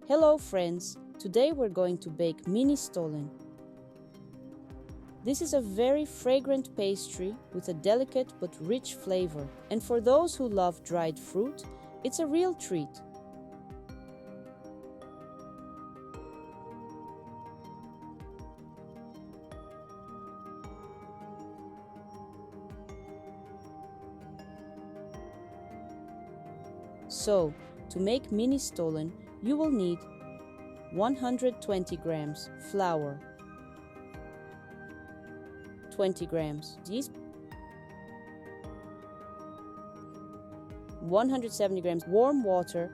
Hello friends, today we're going to bake mini Stollen. This is a very fragrant pastry with a delicate but rich flavor, and for those who love dried fruit, it's a real treat. So, to make mini Stollen, you will need 120 grams flour, 20 grams yeast, 170 grams warm water.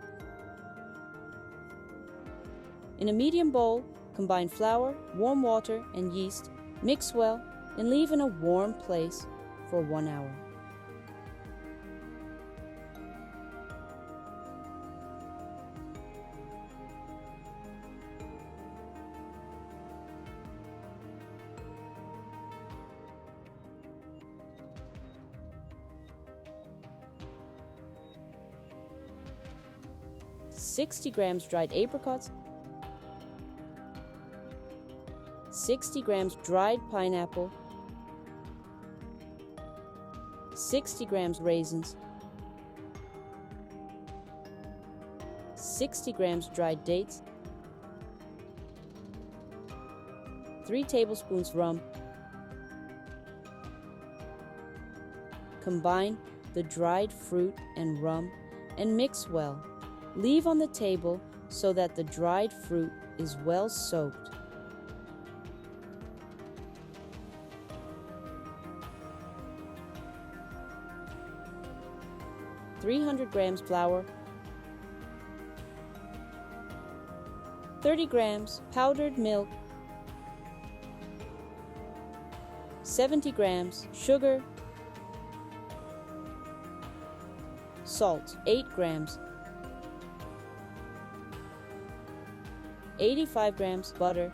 In a medium bowl, combine flour, warm water, and yeast, mix well, and leave in a warm place for 1 hour. "60 grams dried apricots, 60 grams dried pineapple, 60 grams raisins, 60 grams dried dates, 3 tablespoons rum." Combine the dried fruit and rum and mix well. Leave on the table so that the dried fruit is well soaked. "300 grams flour, 30 grams powdered milk, 70 grams sugar, salt 8 grams, 85 grams butter,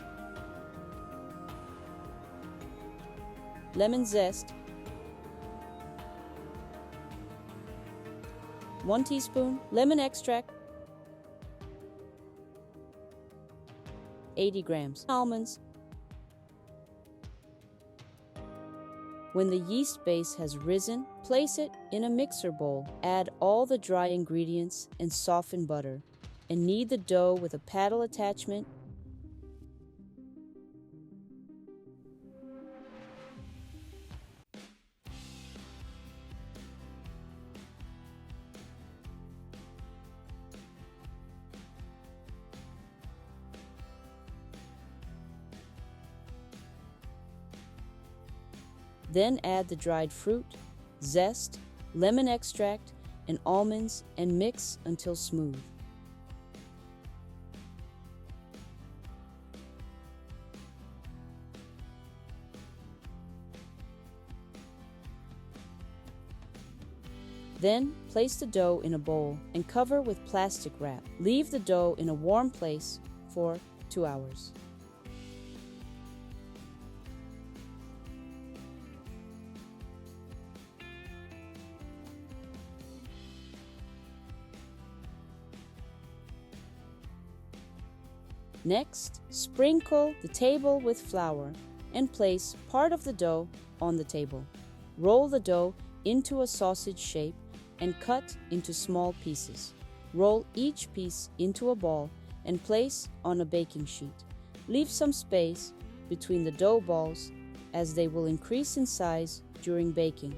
lemon zest, 1 teaspoon lemon extract, 80 grams almonds. When the yeast base has risen, place it in a mixer bowl. Add all the dry ingredients and soften butter, and knead the dough with a paddle attachment. Then add the dried fruit, zest, lemon extract, and almonds and mix until smooth. Then, place the dough in a bowl and cover with plastic wrap. Leave the dough in a warm place for 2 hours. Next, sprinkle the table with flour and place part of the dough on the table. Roll the dough into a sausage shape and cut into small pieces. Roll each piece into a ball and place on a baking sheet. Leave some space between the dough balls as they will increase in size during baking.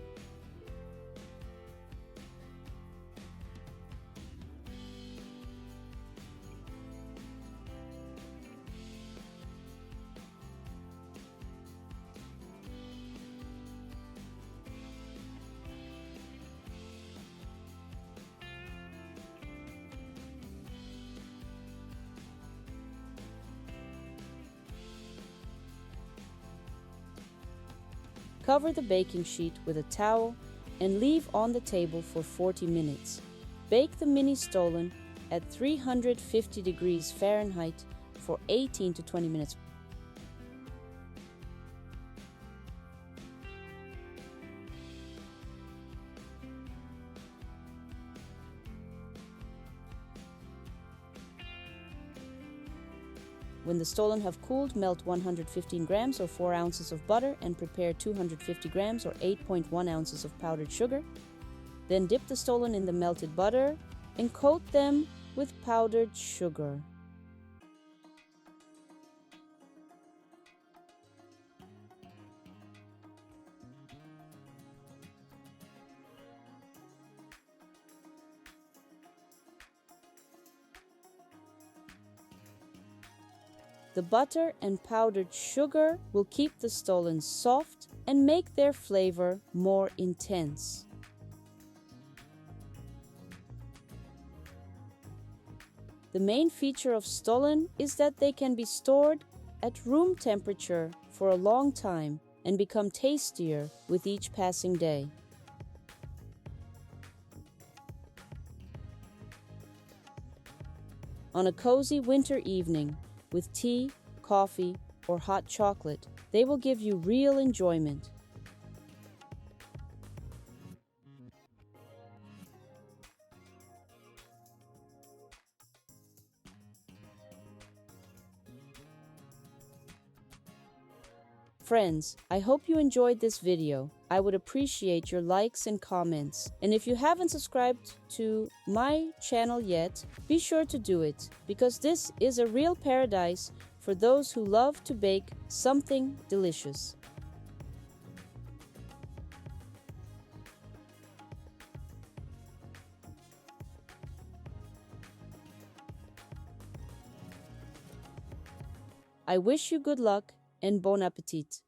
Cover the baking sheet with a towel and leave on the table for 40 minutes. Bake the mini Stollen at 350 degrees Fahrenheit for 18 to 20 minutes. When the stollen have cooled, melt 115 grams or 4 ounces of butter and prepare 250 grams or 8.1 ounces of powdered sugar. Then dip the stollen in the melted butter and coat them with powdered sugar. The butter and powdered sugar will keep the stollen soft and make their flavor more intense. The main feature of stollen is that they can be stored at room temperature for a long time and become tastier with each passing day. On a cozy winter evening, with tea, coffee, or hot chocolate, they will give you real enjoyment. Friends, I hope you enjoyed this video. I would appreciate your likes and comments. And if you haven't subscribed to my channel yet, be sure to do it, because this is a real paradise for those who love to bake something delicious. I wish you good luck and bon appetit.